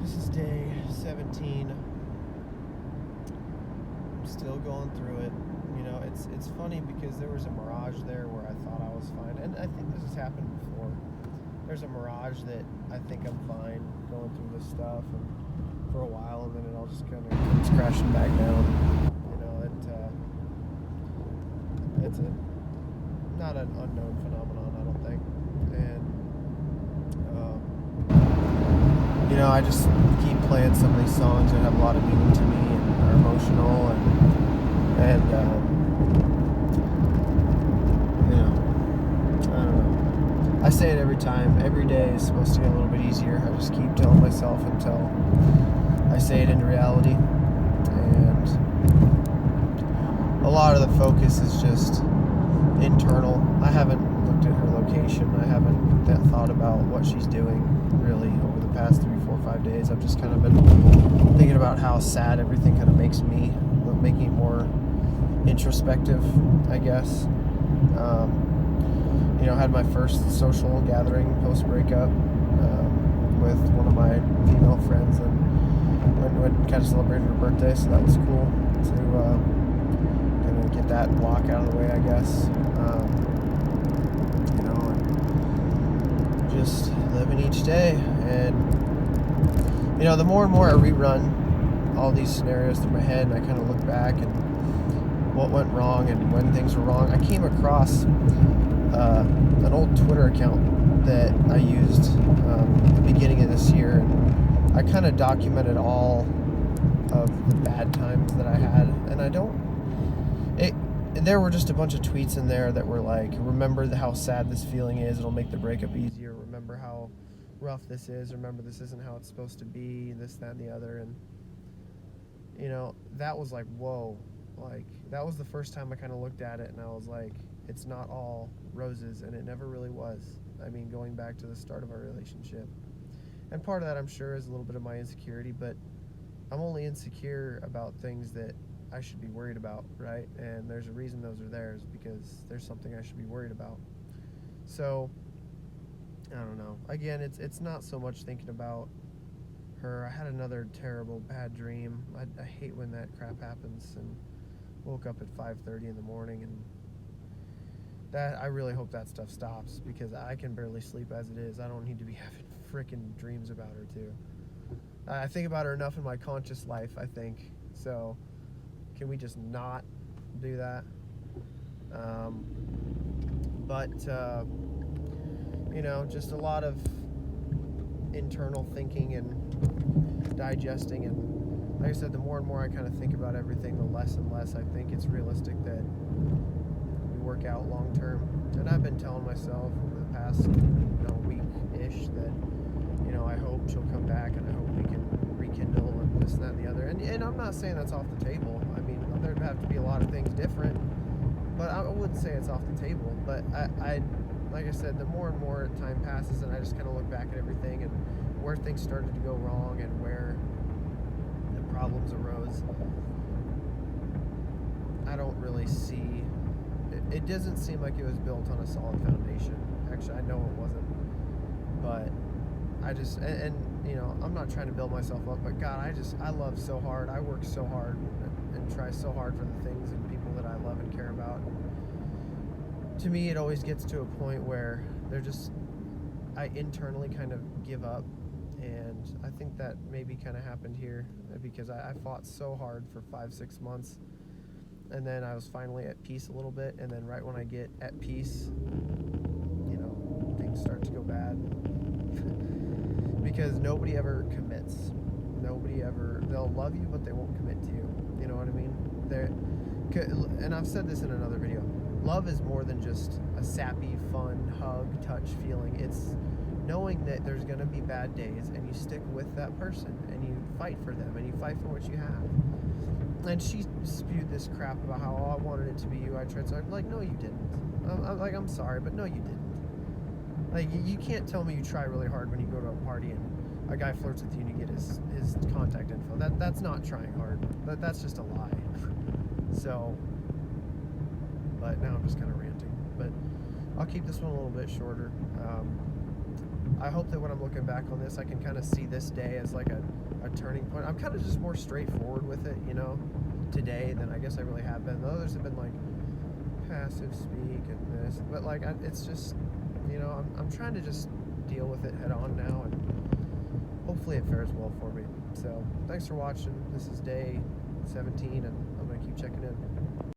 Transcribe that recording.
This is day 17. I'm still going through it. You know, it's funny because there was a mirage there where I thought I was fine. And I think this has happened before. There's a mirage that I think I'm fine going through this stuff and for a while, and then it all just kind of comes crashing back down. You know, it's not an unknown phenomenon, I don't think. And you know, I just keep playing some of these songs that have a lot of meaning to me and are emotional, and you know, I don't know. I say it every time. Every day is supposed to get a little bit easier. I just keep telling myself until I say it into reality. And a lot of the focus is just internal. I haven't looked at her location. I haven't thought about what she's doing really over the past 3, 4, 5 days. I've just kind of been thinking about how sad everything kind of makes me, making it more introspective, I guess. You know, I had my first social gathering post-breakup with one of my female friends, and went kind of celebrated her birthday, so that was cool to kind of get that block out of the way, I guess. You know, and just living each day. And you know, the more and more I rerun all these scenarios through my head, and I kind of look back and what went wrong and when things were wrong, I came across an old Twitter account that I used at the beginning of this year, and I kind of documented all of the bad times that I had. And there were just a bunch of tweets in there that were like, remember how sad this feeling is, it'll make the breakup easier, remember how rough this is, remember this isn't how it's supposed to be, this, that, and the other. And you know, that was like, whoa. Like, that was the first time I kind of looked at it, and I was like, it's not all roses, and it never really was. I mean, going back to the start of our relationship. And part of that, I'm sure, is a little bit of my insecurity, but I'm only insecure about things that I should be worried about, right? And there's a reason those are there, is because there's something I should be worried about. So, I don't know. Again, it's not so much thinking about her. I had another terrible, bad dream. I hate when that crap happens, and woke up at 5:30 in the morning, and that I really hope that stuff stops, because I can barely sleep as it is. I don't need to be having freaking dreams about her too. I think about her enough in my conscious life, I think. So can we just not do that? You know, just a lot of internal thinking and digesting, and like I said, the more and more I kind of think about everything, the less and less I think it's realistic that we work out long term. And I've been telling myself over the past, week-ish that, I hope she'll come back, and I hope we can rekindle and this and that and the other. And I'm not saying that's off the table. I mean, there'd have to be a lot of things different, but I wouldn't say it's off the table. But I like I said, the more and more time passes, and I just kind of look back at everything and where things started to go wrong and where the problems arose, I don't really see it. Doesn't seem like it was built on a solid foundation. Actually, I know it wasn't, but I just and I'm not trying to build myself up, but God, I love so hard. I work so hard and try so hard for the things and people that I love and care about. To me, it always gets to a point where I internally kind of give up. And I think that maybe kind of happened here, because I fought so hard for 5-6 months, and then I was finally at peace a little bit, and then right when I get at peace, things start to go bad. Because nobody ever commits. They'll love you, but they won't commit to you. You know what I mean? And I've said this in another video. Love is more than just a sappy, fun, hug, touch feeling. It's knowing that there's going to be bad days, and you stick with that person, and you fight for them, and you fight for what you have. And she spewed this crap about how, I wanted it to be you. I tried so. I'm like, no, you didn't. I'm sorry, but no, you didn't. Like, you can't tell me you try really hard when you go to a party and a guy flirts with you and you get his contact info. That's not trying hard. That's just a lie. So, but now I'm just kind of ranting. But I'll keep this one a little bit shorter. I hope that when I'm looking back on this, I can kind of see this day as like a turning point. I'm kind of just more straightforward with it, you know, today than I guess I really have been. The others have been like passive speak and this, but like it's just, you know, I'm trying to just deal with it head on now, and hopefully it fares well for me. So thanks for watching. This is day 17, and I'm gonna keep checking in.